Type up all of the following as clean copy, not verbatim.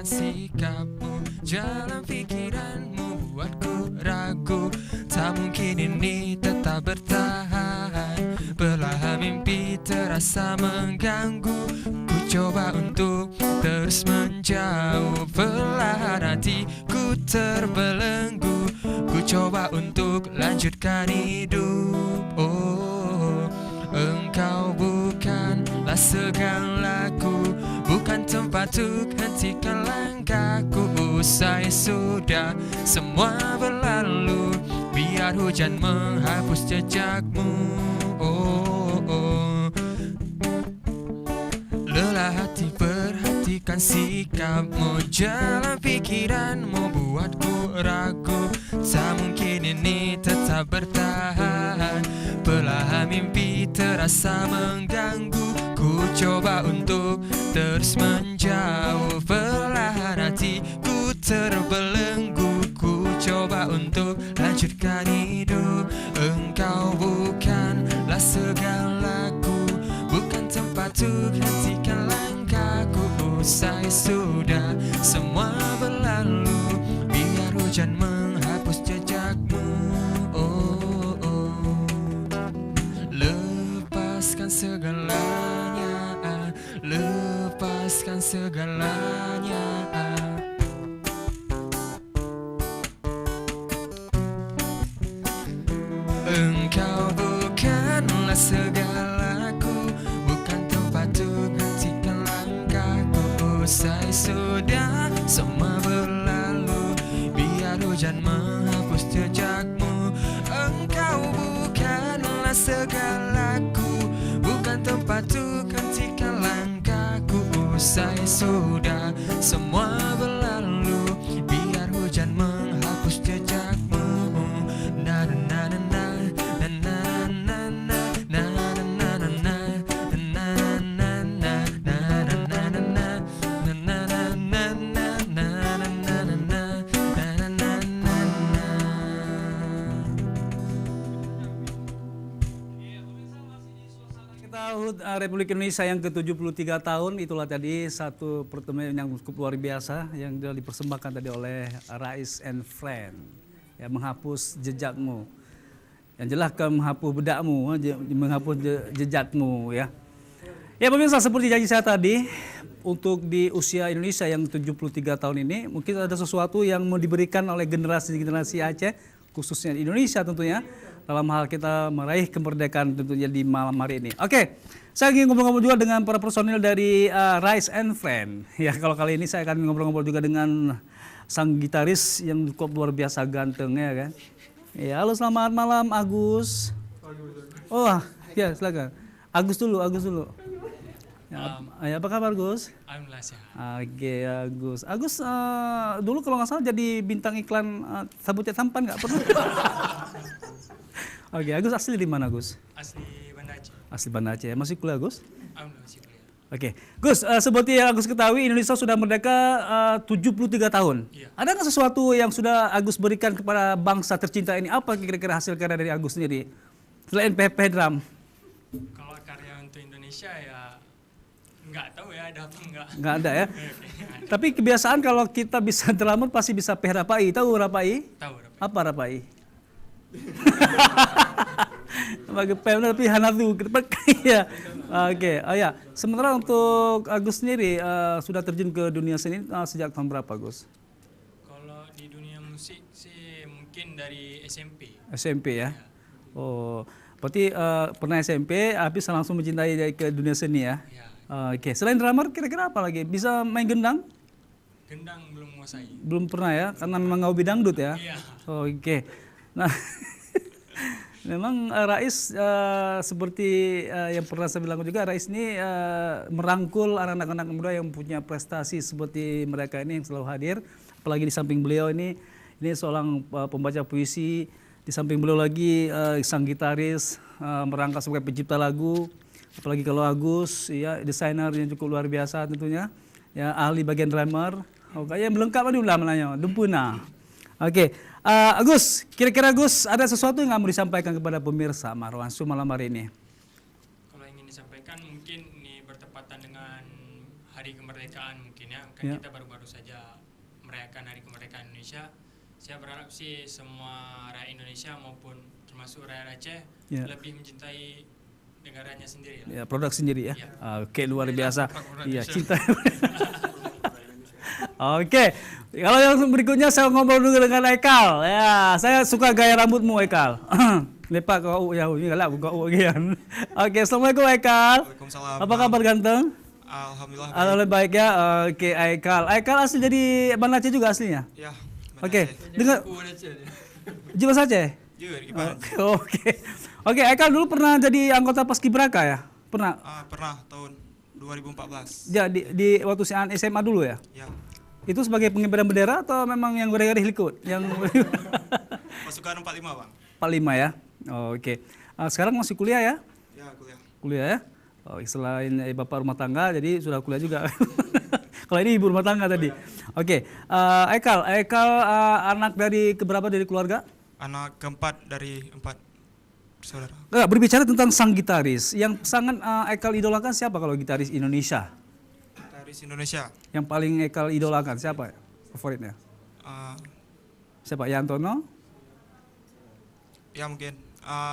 lepaskan sikapmu. Jalan pikiranmu buatku ragu, tak mungkin ini tetap bertahan. Perlahan mimpi terasa mengganggu, ku coba untuk terus menjauh. Perlahan hatiku terbelenggu, ku coba untuk lanjutkan hidup. Oh, engkau bukanlah segalaku, bukan tempat untuk hentikan langkahku. Usai sudah semua berlalu, biar hujan menghapus jejakmu. Oh, oh. Lelah hati perhatikan sikapmu, jalan pikiranmu buatku ragu, tak mungkin ini tetap bertahan. Perlahan mimpi terasa mengganggu, ku coba untuk terus menjauh. Perlahan hatiku terbelenggu, ku coba untuk lanjutkan hidup. Engkau bukanlah segalaku, bukan tempat untuk hentikan langkahku. Usai sudah semua berlalu, biar hujan menghapus jejakmu. Oh, oh. Lepaskan segalanya, lepaskan segalanya. Engkau bukanlah segalaku, bukan tempat untuk hentikan langkahku. Usai sudah semua berlalu, biar hujan menghapus jejakmu. Engkau bukanlah segalaku, bukan tempat untuk hentikan langkahku. Usai sudah semua berlalu, biar hujan menghapus jejakmu. Na na na na. Republik Indonesia yang ke-73 tahun, itulah tadi satu pertemuan yang cukup luar biasa yang dipersembahkan tadi oleh Rais and Friend. Ya, menghapus jejakmu. Yang jelas kan menghapus bedakmu, menghapus jejakmu ya. Ya pemirsa, seperti janji saya tadi, untuk di usia Indonesia yang 73 tahun ini, mungkin ada sesuatu yang mau diberikan oleh generasi-generasi Aceh, khususnya di Indonesia tentunya, dalam hal kita meraih kemerdekaan tentunya di malam hari ini. Oke, saya ingin ngobrol-ngobrol juga dengan para personil dari Rise and Friend. Ya, kalau kali ini saya akan ngobrol-ngobrol juga dengan sang gitaris yang cukup luar biasa ganteng ya kan. Ya, halo selamat malam Agus. Oh, ya silakan. Agus dulu. Ya, apa kabar Gus? Alhamdulillah sehat. Oke, Agus. Agus dulu kalau nggak salah jadi bintang iklan sabut cat sampan nggak pernah? Oke, Agus asli di mana Gus? Asli Banda Aceh. Asli Banda Aceh. Masih kuliah Gus? Alhamdulillah masih kuliah. Oke, Gus, seperti yang Agus ketahui Indonesia sudah merdeka 73 tahun. Iya. Ada nggak sesuatu yang sudah Agus berikan kepada bangsa tercinta ini? Apa kira-kira hasil karya dari Agus sendiri? Selain PHP drum. Kalau karya untuk Indonesia ya nggak tahu ya ada apa enggak. Nggak ada ya? Tapi kebiasaan kalau kita bisa drummer pasti bisa rapai. Tahu rapai? Tahu Rapi. Apa rapai? Bagi pemda tapi hanatu ya. Oke, ya. Sementara untuk Agus sendiri sudah terjun ke dunia seni sejak tahun berapa, Gus? Kalau di dunia musik sih mungkin dari SMP. SMP ya. Oh, berarti pernah SMP, habis langsung mencintai ke dunia seni ya. Ya, Oke, selain drummer kira-kira apa lagi? Bisa main gendang? gendang belum menguasai. Belum pernah ya, karena memang hobi dangdut ya. Iya. Oke. Nah, memang Rais seperti yang pernah saya bilang juga, Rais ini merangkul anak-anak muda yang punya prestasi seperti mereka ini yang selalu hadir. Apalagi di samping beliau ini seorang pembaca puisi, di samping beliau lagi sang gitaris, merangkap sebagai pencipta lagu. Apalagi kalau Agus, ya desainer yang cukup luar biasa tentunya, ya ahli bagian drummer. Oke, yang melengkap dulu lah namanya, Dempuna. Oke. Agus, kira-kira Agus ada sesuatu yang mau disampaikan kepada pemirsa Marwansu malam hari ini? Kalau ingin disampaikan mungkin ini bertepatan dengan hari kemerdekaan mungkin ya. Kan Ya. kita baru-baru saja merayakan hari kemerdekaan Indonesia. Saya berharap sih semua rakyat Indonesia maupun termasuk rakyat Aceh Ya. lebih mencintai negaranya sendiri lah. Ya, produk sendiri ya. Ya. Oke, luar biasa. Produk Iya, Indonesia. cinta. Oke, kalau yang berikutnya saya ngobrol dulu dengan Ekal. Ya, saya suka gaya rambutmu Ekal. Lepak kau ya, ini galak kau gian. Oke, assalamualaikum Ekal. Waalaikumsalam. Apa kabar ganteng? Alhamdulillah baik. Alhamdulillah baik ya. Oke, Ekal. Ekal asli dari Banda Aceh juga aslinya. Ya. Oke, dengar Jiwas Aceh. Juga di Kipang. Oke. Oke, Ekal dulu pernah jadi anggota Paskibraka ya? Pernah. Pernah tahun 2014. Ya di waktu SMA dulu ya? Ya. Itu sebagai pengibaran bendera atau memang yang gede-gede ikut? Yang Pasukan 45, Bang. 45 ya? Oh, oke. Sekarang masih kuliah ya? Ya, kuliah. Kuliah ya? Oh, selain bapak rumah tangga, jadi sudah kuliah juga. Kalau ini ibu rumah tangga tadi. Oke. Ekal anak dari keberapa dari keluarga? Anak keempat dari 4 saudara. Berbicara tentang sang gitaris, yang sangat Ekal idolakan siapa kalau gitaris Indonesia? Gitaris Indonesia. Yang paling Ekal idolakan siapa favoritnya? Siapa? Yantono? Ya mungkin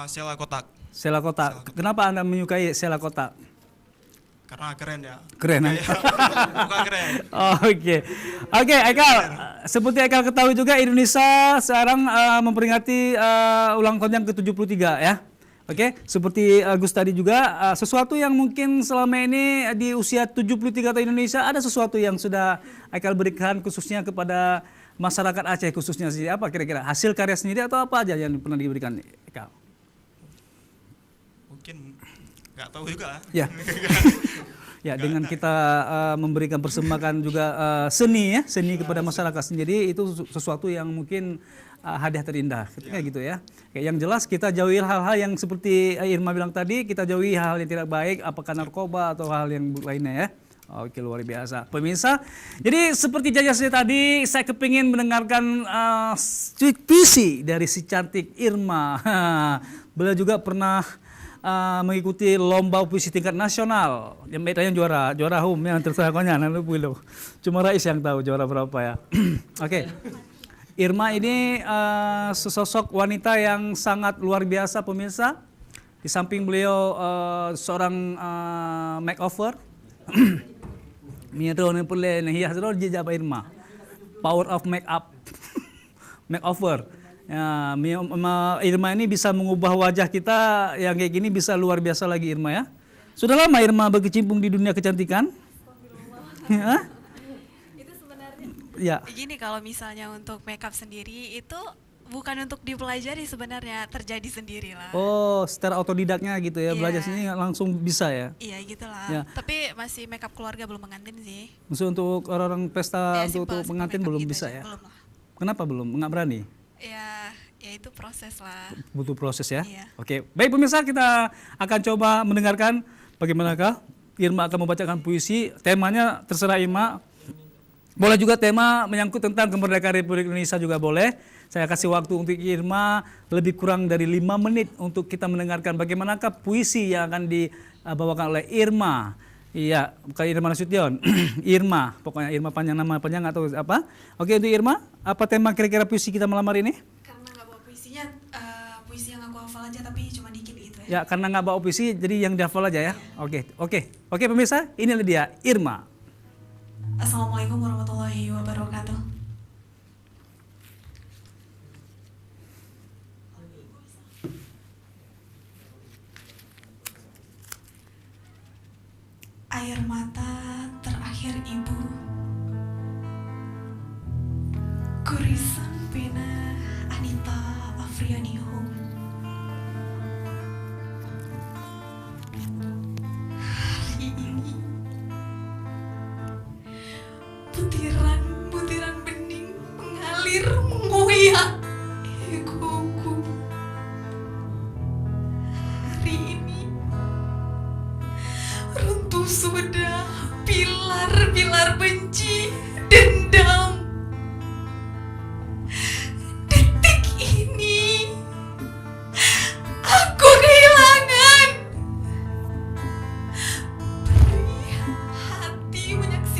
Sheila Kotak. Sheila Kotak. Kenapa Anda menyukai Sheila Kotak? Karena keren ya. Keren ya? Bukan keren. Oke, Ekal. Seperti Ekal ketahui juga Indonesia sekarang memperingati ulang tahun yang ke-73 ya. Oke, seperti Gus tadi juga sesuatu yang mungkin selama ini di usia 73 tahun Indonesia ada sesuatu yang sudah Ekal berikan khususnya kepada masyarakat Aceh khususnya sih apa kira-kira hasil karya sendiri atau apa aja yang pernah diberikan Ekal? Mungkin nggak tahu juga. Ya. Ya, dengan kita memberikan persembahan juga seni kepada masyarakat sendiri itu sesuatu yang mungkin hadiah terindah, kayak gitu ya. Kayak yang jelas kita jauhi hal-hal yang seperti Irma bilang tadi, kita jauhi hal yang tidak baik, apakah narkoba atau hal yang lainnya ya. Oke, luar biasa. Pemirsa, jadi seperti janji saya tadi, saya kepingin mendengarkan puisi dari si cantik Irma. Beliau juga pernah mengikuti lomba puisi tingkat nasional. Yang medanya juara home yang terserah konya nanti pulau. Cuma Rais yang tahu juara berapa ya. Oke. Irma ini sesosok wanita yang sangat luar biasa pemirsa. Di samping beliau seorang makeover. Miro ni pula hias ro jejak Irma. Power of make up. Makeover. Ya, Irma ini bisa mengubah wajah kita yang kayak gini bisa luar biasa lagi Irma ya. Sudah lama Irma berkecimpung di dunia kecantikan? Ya? Itu sebenarnya Ya. gini, kalau misalnya untuk makeup sendiri itu bukan untuk dipelajari, sebenarnya terjadi sendirilah. Oh, secara otodidaknya gitu ya, Iya. belajar sini langsung bisa ya. Iya gitulah. Ya. Tapi masih makeup keluarga belum pengantin sih. Maksud untuk orang-orang pesta Ya, untuk simple pengantin makeup belum gitu bisa aja, ya. Belum lah. Kenapa belum? Nggak berani? Ya itu proses lah. Butuh proses ya. Iya. Oke, baik pemirsa kita akan coba mendengarkan bagaimanakah Irma akan membacakan puisi. Temanya terserah Irma. Boleh juga tema menyangkut tentang kemerdekaan Republik Indonesia juga boleh. Saya kasih waktu untuk Irma lebih kurang dari 5 menit untuk kita mendengarkan bagaimanakah puisi yang akan dibawakan oleh Irma. Iya, bukan Irma Nasution. Irma, pokoknya Irma panjang nama panjang atau apa. Oke, untuk Irma, apa tema kira-kira puisi kita malam hari ini? Karena nggak bawa puisinya, puisi yang aku hafal aja tapi cuma dikit gitu ya. Ya, karena nggak bawa puisi, jadi yang dihafal aja ya. Oke pemirsa, inilah dia Irma. Assalamualaikum warahmatullahi wabarakatuh. Air mata terakhir ibu, kurisan pena Anita Afriani Home. Hari ini butiran bening mengalir mengoyak egoku. Hari ini runtuh sudah pilar-pilar benci, dendam. Detik ini aku kehilangan perih hati menyaksikan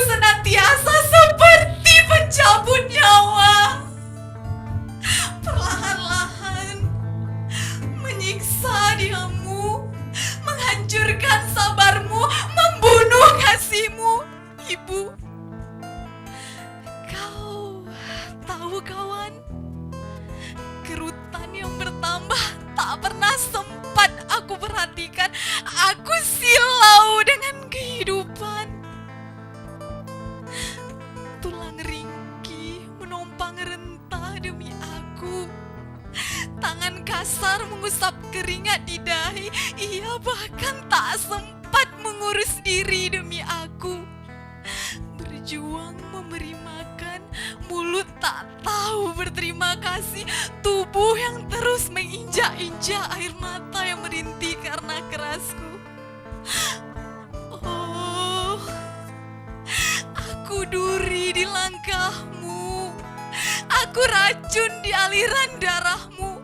senantiasa seperti pencabut nyawa. Perlahan-lahan menyiksa diammu, menghancurkan sabarmu, membunuh kasihmu, Ibu. Kau tahu kawan, kerutan yang bertambah tak pernah sempat aku perhatikan. Aku silau dengan kehidupan. Tulang ringkih menumpang rentah demi aku. Tangan kasar mengusap keringat di dahi. Ia bahkan tak sempat mengurus diri demi aku. Berjuang memberi makan, mulut tak tahu berterima kasih. Tubuh yang terus menginjak-injak air mata yang merintih karena kerasku. Oh, aku duri di langkahmu. Aku racun di aliran darahmu.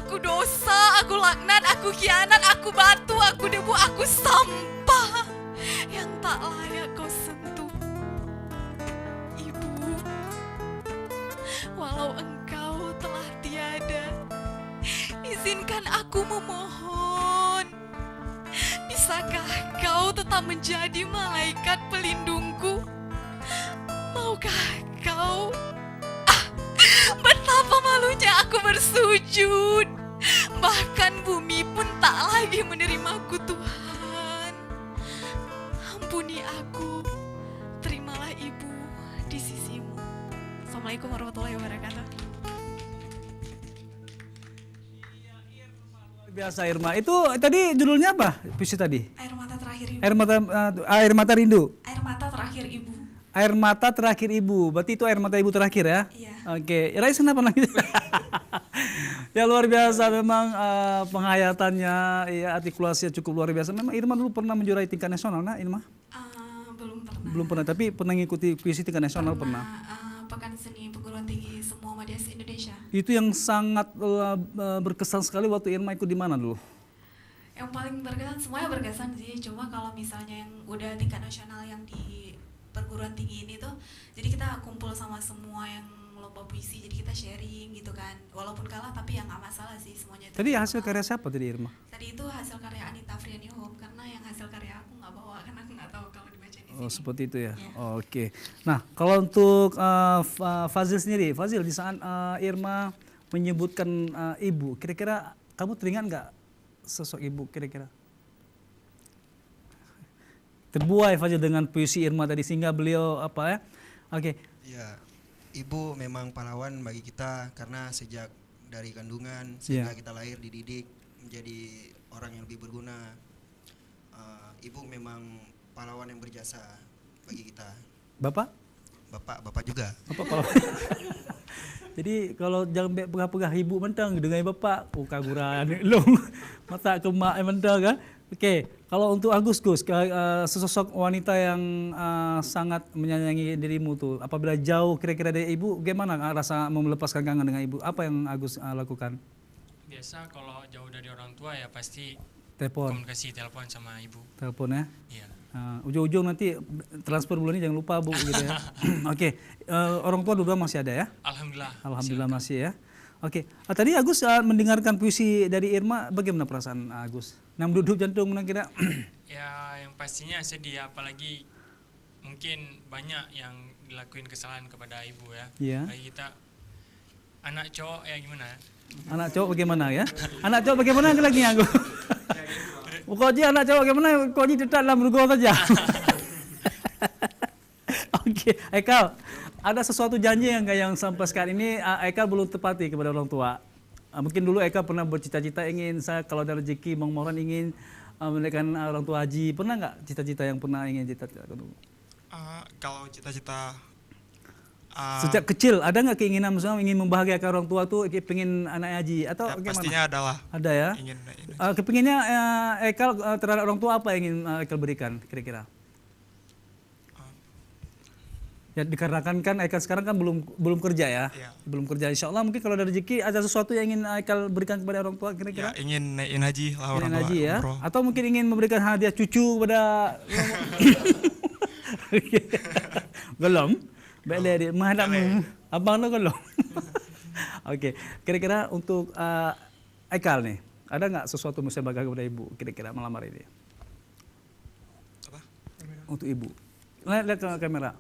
Aku dosa, aku laknat, aku khianat, aku batu, aku debu, aku sampah yang tak layak kau sentuh. Ibu, walau engkau telah tiada, izinkan aku memohon. Bisakah kau tetap menjadi malaikat pelindungku? Maukah kau? Betapa malunya aku bersujud. Bahkan bumi pun tak lagi menerimaku, Tuhan. Ampuni aku. Terimalah Ibu di sisimu. Assalamualaikum warahmatullahi wabarakatuh. Biasa Irma. Itu tadi judulnya apa? Puisi tadi? Air mata terakhir Ibu. Air mata rindu. Air mata terakhir Ibu. Air mata terakhir ibu. Berarti itu air mata ibu terakhir ya? Iya. Oke. Rais kenapa lagi? Ya luar biasa memang penghayatannya, ya artikulasinya cukup luar biasa. Memang Irma dulu pernah menjuarai tingkat nasional, nah Irma? Belum pernah. Belum pernah, tapi pernah ngikuti puisi tingkat nasional pernah. Pekan Seni Perguruan Tinggi Semua Media Indonesia. Itu yang sangat berkesan sekali waktu Irma ikut di mana dulu? Yang paling berkesan, semuanya berkesan sih. Cuma kalau misalnya yang udah tingkat nasional yang di perguruan tinggi ini tuh, jadi kita kumpul sama semua yang lomba puisi, jadi kita sharing gitu kan. Walaupun kalah tapi ya nggak masalah sih, semuanya itu. Tadi hasil karya siapa tadi Irma? Tadi itu hasil karya Anita Friani Home, karena yang hasil karya aku nggak bawa, karena aku nggak tahu kalau dibaca di sini. Oh seperti itu ya. Ya. Oh, oke. Nah kalau untuk Fazil sendiri, Fazil di saat Irma menyebutkan ibu, kira-kira kamu teringat nggak sosok ibu kira-kira? Terbuai Fazil dengan puisi Irma tadi sehingga beliau apa ya? Oke. Ya, ibu memang pahlawan bagi kita karena sejak dari kandungan sehingga kita lahir dididik menjadi orang yang lebih berguna. Ibu memang pahlawan yang berjasa bagi kita. Bapak? Bapak juga. Bapak pahlawan. Jadi kalau jangan pegah-pegah ibu mentang dengan bapak, kaguran long mata kemak mentang kan. Oke, kalau untuk Agus Gus, sesosok wanita yang sangat menyayangi dirimu tuh, apabila jauh kira-kira dari ibu, gimana rasa melepaskan kangen dengan ibu? Apa yang Agus lakukan? Biasa kalau jauh dari orang tua ya pasti Telepon, komunikasi telepon sama ibu. telepon ya. Iya. Ujung-ujung nanti transfer bulan ini jangan lupa bu, gitu ya. Oke, orang tua dua masih ada ya? Alhamdulillah. Alhamdulillah masih ya. Oke, tadi Agus mendengarkan puisi dari Irma, bagaimana perasaan Agus? Nam duduk jantung kira. Ya yang pastinya sedih, apalagi mungkin banyak yang dilakuin kesalahan kepada ibu ya. Iya. Bagi kita anak cowok ya gimana? Anak cowok bagaimana ya? Anak cowok bagaimana lagi aku? Kau anak cowok bagaimana? Kau tetap dalam rugo saja. Oke, Ekal, ada sesuatu janji yang sampai sekarang ini Ekal belum tepati kepada orang tua. Mungkin dulu Ekal pernah bercita-cita ingin saya kalau ada rezeki Bang Moran ingin menaikkan orang tua haji. Pernah nggak cita-cita yang pernah ingin cita-cita dulu? Kalau cita-cita Sejak kecil ada nggak keinginan misalnya ingin membahagiakan orang tua tuh pengen anak haji atau ya, gimana? pastinya adalah Ada ya. ingin Kepinginnya Ekal terhadap orang tua apa yang ingin Ekal berikan kira-kira? Ya dikarenakan kan Ekal sekarang kan belum kerja ya, Iya. belum kerja. Insya Allah mungkin kalau ada rezeki ada sesuatu yang ingin Ekal berikan kepada orang tua kira-kira? ya, ingin naikin haji lah orang Ingin tua haji ya, umroh. atau mungkin ingin memberikan hadiah cucu kepada Golong. Baiklah dia menghadap abang tu golong. Okey, kira-kira untuk Aikal nih, ada nggak sesuatu yang bisa bagi kepada ibu kira-kira malam hari ini? Apa? Untuk ibu. Lihat ke kamera.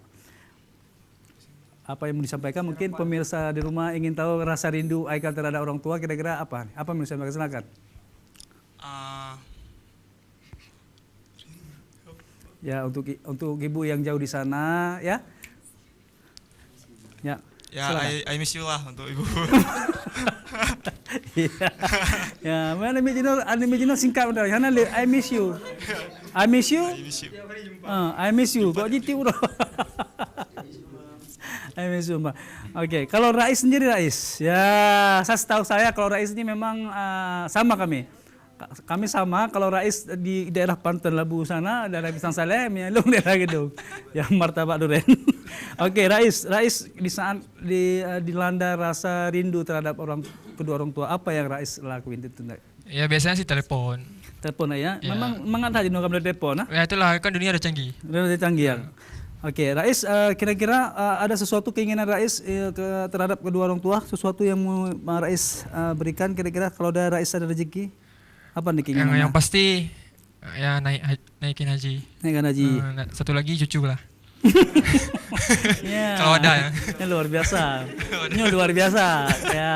Apa yang mau disampaikan? Mungkin pemirsa di rumah ingin tahu rasa rindu Aikal terhadap orang tua, kira-kira apa? Apa yang mau disampaikan? Silakan. Ya, untuk ibu yang jauh di sana, ya. Ya. Ya, I miss you lah untuk ibu. Ya, mana anime Cina singkat benar. Hana I miss you. I miss you. I miss you. Kok gitu bro? I miss you, Mbak. Oke, kalau Rais sendiri Rais. Ya, setahu saya kalau Rais ini memang sama kami. Kami sama, kalau Rais di daerah Panten Labu sana, daerah Pisang Saleh, Mialung daerah Gedung, yang Martabak Duren. Oke, Rais di saat dilanda rasa rindu terhadap kedua orang tua, apa yang Rais lakuin itu? Ya biasanya sih telepon. Telepon ya? Ya. Memang ada jenuh kamu telepon? Ya itulah kan dunia udah canggih. Udah canggih ya. Oke, Rais, kira-kira ada sesuatu keinginan Rais terhadap kedua orang tua, sesuatu yang mau Rais berikan kira-kira kalau ada Rais ada rezeki? Apa nih keinginannya? Yang pasti ya naikin haji. Naikkan haji. Satu lagi cucu lah. Ya. Kalau ada ya. Ini luar biasa. Ini luar biasa. Ya.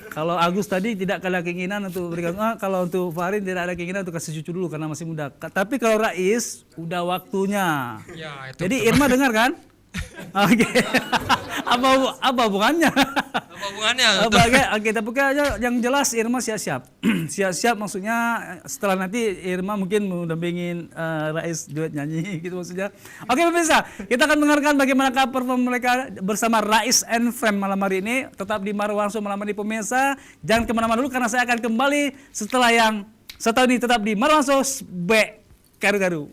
Kalau Agus tadi tidak ada keinginan untuk berikan, kalau untuk Farin tidak ada keinginan untuk kasih cucu dulu karena masih muda. Tapi kalau Rais udah waktunya. Ya, itu Jadi betul. Irma dengar kan? Oke. Apa hubungannya? Apa hubungannya? Oke, tapi yang jelas Irma siap-siap. Siap-siap maksudnya setelah nanti Irma mungkin mendampingin Rais duet nyanyi gitu maksudnya. Oke pemirsa, kita akan dengarkan bagaimana perform mereka bersama Rais and Friend malam hari ini. Tetap di Marwangso malam hari pemirsa. Jangan kemana-mana dulu karena saya akan kembali setelah yang satu ini tetap di Marwangso B Garu-Garu.